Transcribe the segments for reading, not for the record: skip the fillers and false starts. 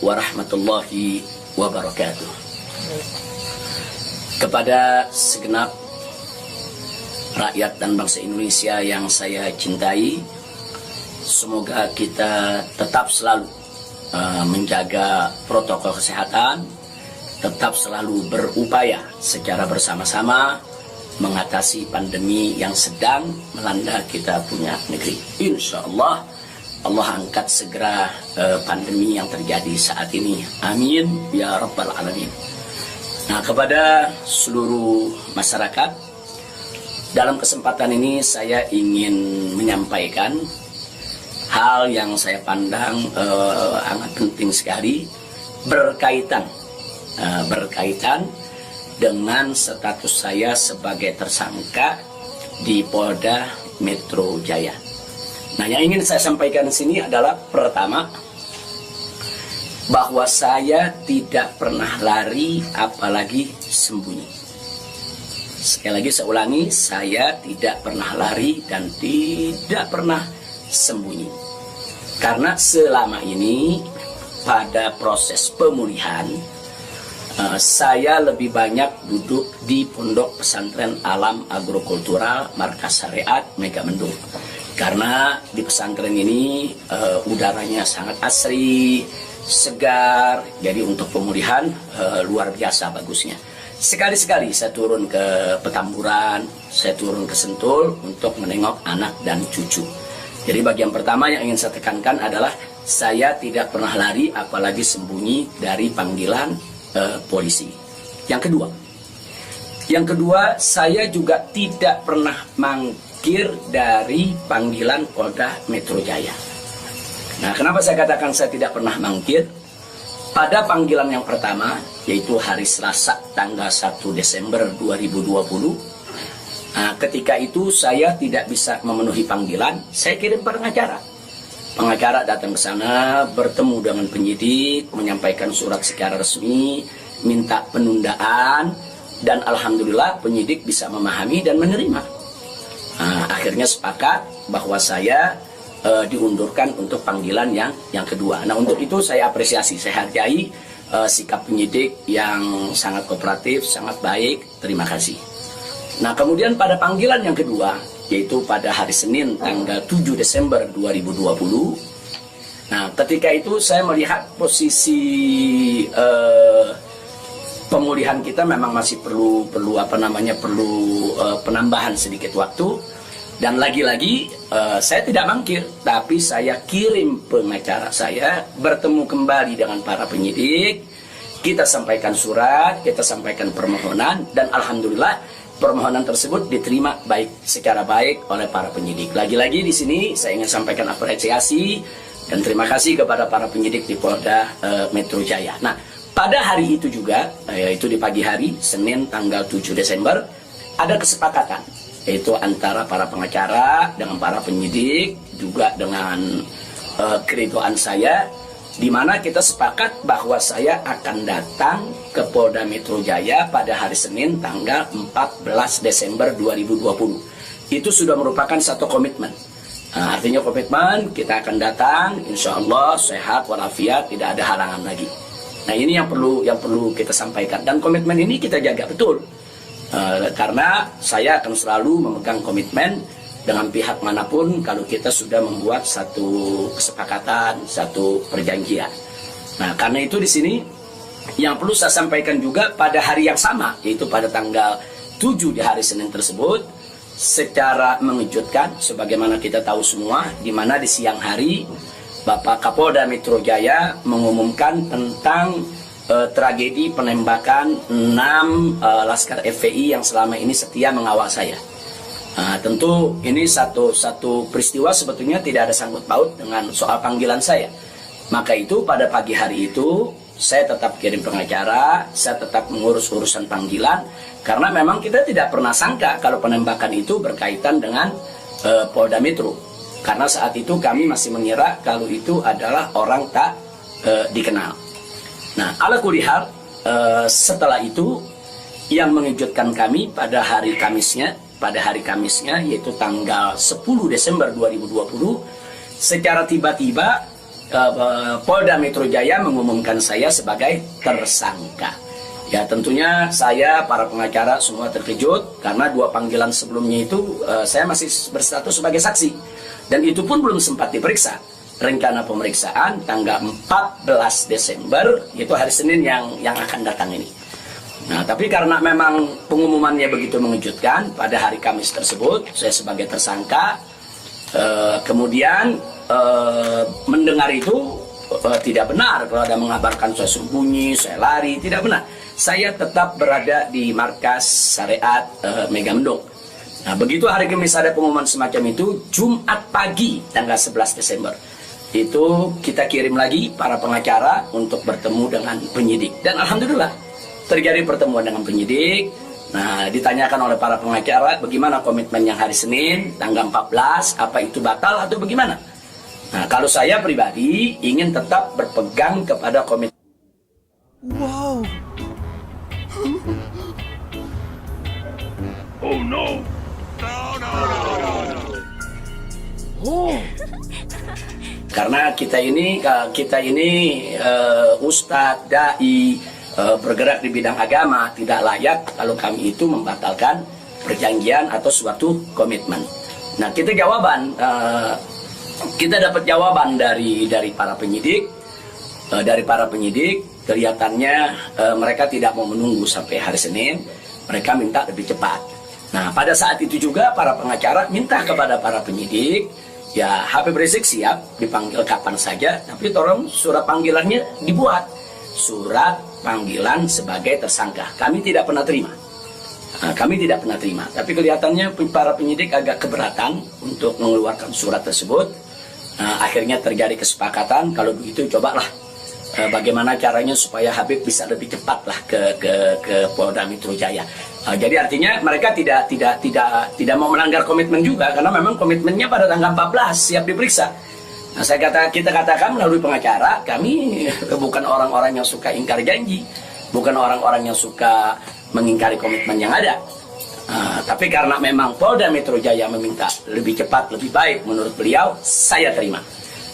warahmatullahi wabarakatuh. Kepada segenap rakyat dan bangsa Indonesia yang saya cintai, semoga kita tetap selalu menjaga protokol kesehatan, tetap selalu berupaya secara bersama-sama mengatasi pandemi yang sedang melanda kita punya negeri. Insya Allah, Allah angkat segera pandemi yang terjadi saat ini. Amin ya rabbal alamin. Nah, kepada seluruh masyarakat, dalam kesempatan ini saya ingin menyampaikan hal yang saya pandang sangat penting sekali berkaitan dengan status saya sebagai tersangka di Polda Metro Jaya. Nah, yang ingin saya sampaikan di sini adalah pertama, bahwa saya tidak pernah lari apalagi sembunyi. Sekali lagi saya ulangi, saya tidak pernah lari dan tidak pernah sembunyi. Karena selama ini pada proses pemulihan, saya lebih banyak duduk di Pondok Pesantren Alam Agrokultural Markas Syariat Megamendung. Karena di pesantren ini udaranya sangat asri, segar, jadi untuk pemulihan luar biasa bagusnya. Sekali-sekali saya turun ke Petamburan, saya turun ke Sentul untuk menengok anak dan cucu. Jadi bagian pertama yang ingin saya tekankan adalah saya tidak pernah lari apalagi sembunyi dari panggilan polisi. Yang kedua, saya juga tidak pernah mangkir dari panggilan Polda Metro Jaya. Nah, kenapa saya katakan saya tidak pernah mangkir? Pada panggilan yang pertama, yaitu hari Selasa tanggal 1 Desember 2020, ketika itu saya tidak bisa memenuhi panggilan, saya kirim pengacara. Pengacara datang ke sana, bertemu dengan penyidik, menyampaikan surat secara resmi, minta penundaan, dan alhamdulillah penyidik bisa memahami dan menerima. Akhirnya sepakat bahwa saya diundurkan untuk panggilan yang kedua. Nah, untuk itu saya apresiasi, saya hargai sikap penyidik yang sangat kooperatif, sangat baik. Terima kasih. Nah, kemudian pada panggilan yang kedua, yaitu pada hari Senin tanggal 7 Desember 2020. Nah, ketika itu saya melihat posisi pemulihan kita memang masih perlu penambahan sedikit waktu. Dan lagi-lagi saya tidak mangkir, tapi saya kirim pengacara saya bertemu kembali dengan para penyidik. Kita sampaikan surat, kita sampaikan permohonan, dan alhamdulillah permohonan tersebut diterima secara baik oleh para penyidik. Lagi-lagi di sini saya ingin sampaikan apresiasi dan terima kasih kepada para penyidik di Polda Metro Jaya. Nah, pada hari itu juga, yaitu di pagi hari Senin tanggal 7 Desember, ada kesepakatan, yaitu antara para pengacara dengan para penyidik, juga dengan keridoan saya, di mana kita sepakat bahwa saya akan datang ke Polda Metro Jaya pada hari Senin tanggal 14 Desember 2020. Itu sudah merupakan satu komitmen. Nah, artinya komitmen kita akan datang, insya Allah sehat walafiat, tidak ada halangan lagi. Nah, ini yang perlu kita sampaikan, dan komitmen ini kita jaga betul. Karena saya akan selalu memegang komitmen dengan pihak manapun kalau kita sudah membuat satu kesepakatan, satu perjanjian. Nah, karena itu di sini yang perlu saya sampaikan juga pada hari yang sama, yaitu pada tanggal 7 di hari Senin tersebut, secara mengejutkan, sebagaimana kita tahu semua, di mana di siang hari Bapak Kapolda Metro Jaya mengumumkan tentang tragedi penembakan 6 Laskar FPI yang selama ini setia mengawal saya. Tentu ini satu peristiwa sebetulnya tidak ada sangkut paut dengan soal panggilan saya. Maka itu pada pagi hari itu saya tetap kirim pengacara, saya tetap mengurus urusan panggilan, karena memang kita tidak pernah sangka kalau penembakan itu berkaitan dengan Polda Metro. Karena saat itu kami masih mengira kalau itu adalah orang tak dikenal. Nah, ala kulihal, setelah itu yang mengejutkan kami pada hari Kamisnya, yaitu tanggal 10 Desember 2020, secara tiba-tiba Polda Metro Jaya mengumumkan saya sebagai tersangka. Ya tentunya saya, para pengacara semua terkejut karena 2 panggilan sebelumnya itu saya masih berstatus sebagai saksi. Dan itu pun belum sempat diperiksa. Rencana pemeriksaan tanggal 14 Desember, itu hari Senin yang akan datang ini. Nah, tapi karena memang pengumumannya begitu mengejutkan, pada hari Kamis tersebut saya sebagai tersangka, kemudian mendengar itu tidak benar kalau ada mengabarkan saya sembunyi, saya lari, tidak benar. Saya tetap berada di markas syariat Megamendung. Nah, begitu hari Kamis ada pengumuman semacam itu, Jumat pagi tanggal 11 Desember itu kita kirim lagi para pengacara untuk bertemu dengan penyidik. Dan alhamdulillah terjadi pertemuan dengan penyidik. Nah, ditanyakan oleh para pengacara bagaimana komitmen yang hari Senin tanggal 14, apa itu batal atau bagaimana. Nah, kalau saya pribadi ingin tetap berpegang kepada komitmen. Wow. Oh no! Oh. Karena kita ini ustadz, dai, bergerak di bidang agama, tidak layak kalau kami itu membatalkan perjanjian atau suatu komitmen. Nah, kita dapat jawaban dari para penyidik. Kelihatannya mereka tidak mau menunggu sampai hari Senin, mereka minta lebih cepat. Nah, pada saat itu juga para pengacara minta kepada para penyidik, ya Habib Rizik siap dipanggil kapan saja, tapi tolong surat panggilannya dibuat. Surat panggilan sebagai tersangka. Kami tidak pernah terima. Tapi kelihatannya para penyidik agak keberatan untuk mengeluarkan surat tersebut. Akhirnya terjadi kesepakatan, kalau begitu cobalah bagaimana caranya supaya Habib bisa lebih cepatlah ke Polda Metro Jaya. Jadi artinya mereka tidak mau melanggar komitmen juga, karena memang komitmennya pada tanggal 14 siap diperiksa. Nah, kita katakan melalui pengacara, kami bukan orang-orang yang suka ingkar janji, bukan orang-orang yang suka mengingkari komitmen yang ada. Tapi karena memang Polda Metro Jaya meminta lebih cepat, lebih baik menurut beliau, saya terima.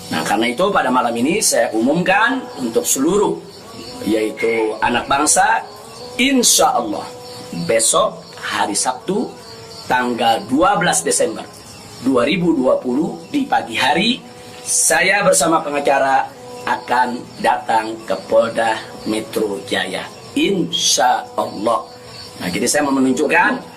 Nah, karena itu pada malam ini saya umumkan untuk seluruh, yaitu anak bangsa, insya Allah besok hari Sabtu tanggal 12 Desember 2020 di pagi hari, saya bersama pengacara akan datang ke Polda Metro Jaya, insya Allah. Nah, jadi saya mau menunjukkan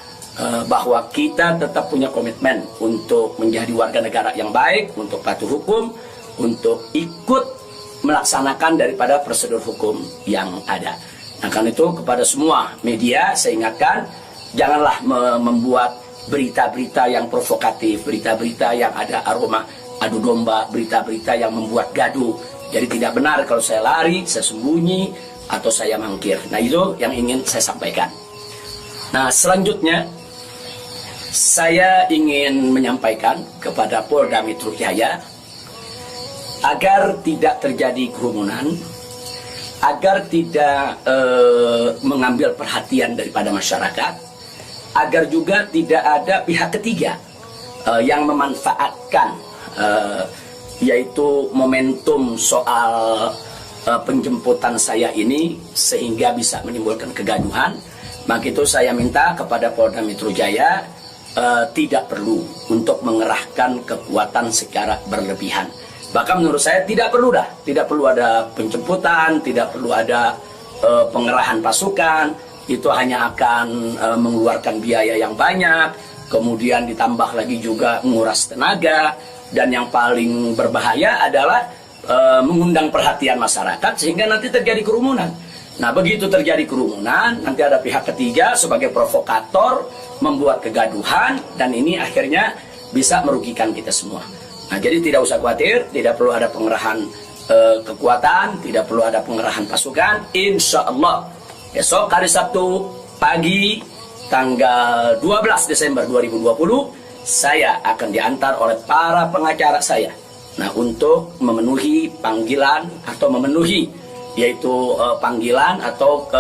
bahwa kita tetap punya komitmen untuk menjadi warga negara yang baik, untuk patuh hukum, untuk ikut melaksanakan daripada prosedur hukum yang ada. Nah, karena itu kepada semua media saya ingatkan, janganlah membuat berita-berita yang provokatif, berita-berita yang ada aroma adu domba, berita-berita yang membuat gaduh. Jadi tidak benar kalau saya lari, saya sembunyi, atau saya mangkir. Nah, itu yang ingin saya sampaikan. Nah, selanjutnya saya ingin menyampaikan kepada Polda Metro Jaya agar tidak terjadi kerumunan, agar tidak mengambil perhatian daripada masyarakat, agar juga tidak ada pihak ketiga yang memanfaatkan yaitu momentum soal penjemputan saya ini sehingga bisa menimbulkan kegaduhan. Maka itu saya minta kepada Polda Metro Jaya tidak perlu untuk mengerahkan kekuatan secara berlebihan. Bahkan menurut saya tidak perlu ada penjemputan, tidak perlu ada pengerahan pasukan. Itu hanya akan mengeluarkan biaya yang banyak, kemudian ditambah lagi juga menguras tenaga, dan yang paling berbahaya adalah mengundang perhatian masyarakat sehingga nanti terjadi kerumunan. Nah, begitu terjadi kerumunan, nanti ada pihak ketiga sebagai provokator membuat kegaduhan, dan ini akhirnya bisa merugikan kita semua. Nah, jadi tidak usah khawatir, tidak perlu ada pengerahan kekuatan, tidak perlu ada pengerahan pasukan. Insya Allah besok hari Sabtu pagi tanggal 12 Desember 2020 saya akan diantar oleh para pengacara saya. Nah, untuk memenuhi panggilan atau memenuhi yaitu panggilan atau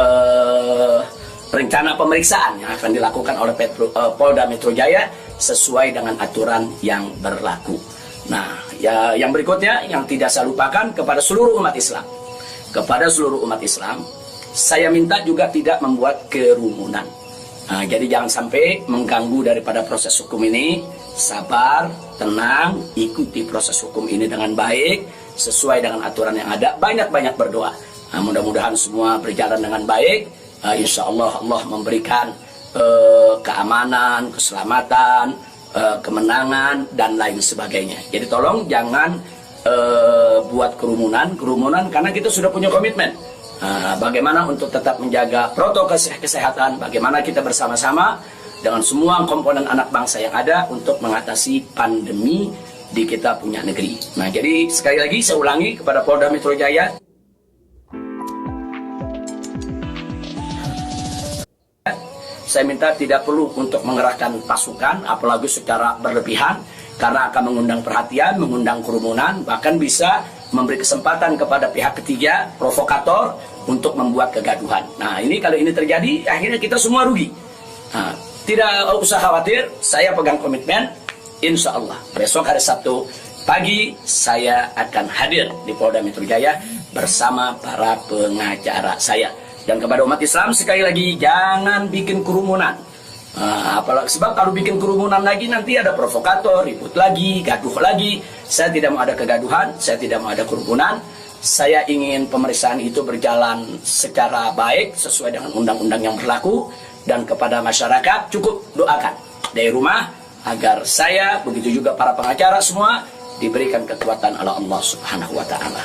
rencana pemeriksaan yang akan dilakukan oleh Polda Metro Jaya sesuai dengan aturan yang berlaku. Nah, ya, yang berikutnya yang tidak saya lupakan kepada seluruh umat Islam. Kepada seluruh umat Islam, saya minta juga tidak membuat kerumunan. Nah, jadi jangan sampai mengganggu daripada proses hukum ini. Sabar, tenang, ikuti proses hukum ini dengan baik, sesuai dengan aturan yang ada. Banyak-banyak berdoa. Nah, mudah-mudahan semua berjalan dengan baik. Insya Allah Allah memberikan keamanan, keselamatan, kemenangan, dan lain sebagainya. Jadi tolong jangan buat kerumunan karena kita sudah punya komitmen. Bagaimana untuk tetap menjaga protokol kesehatan, bagaimana kita bersama-sama dengan semua komponen anak bangsa yang ada untuk mengatasi pandemi di kita punya negeri. Nah, jadi sekali lagi saya ulangi kepada Polda Metro Jaya, saya minta tidak perlu untuk mengerahkan pasukan, apalagi secara berlebihan, karena akan mengundang perhatian, mengundang kerumunan, bahkan bisa memberi kesempatan kepada pihak ketiga, provokator, untuk membuat kegaduhan. Nah, ini kalau ini terjadi, akhirnya kita semua rugi. Nah, tidak usah khawatir, saya pegang komitmen, insya Allah besok hari Sabtu pagi saya akan hadir di Polda Metro Jaya bersama para pengacara saya. Dan kepada umat Islam sekali lagi, jangan bikin kerumunan. Apalagi sebab kalau bikin kerumunan lagi nanti ada provokator, ribut lagi, gaduh lagi. Saya tidak mau ada kegaduhan, saya tidak mau ada kerumunan. Saya ingin pemeriksaan itu berjalan secara baik sesuai dengan undang-undang yang berlaku. Dan kepada masyarakat cukup doakan dari rumah agar saya, begitu juga para pengacara semua, diberikan kekuatan oleh Allah Subhanahu wa Ta'ala.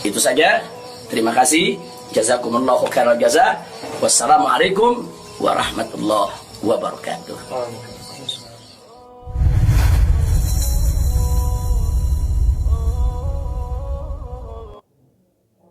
Itu saja. Terima kasih. Jazakumullahu khairal jaza. Wassalamualaikum warahmatullahi wabarakatuh.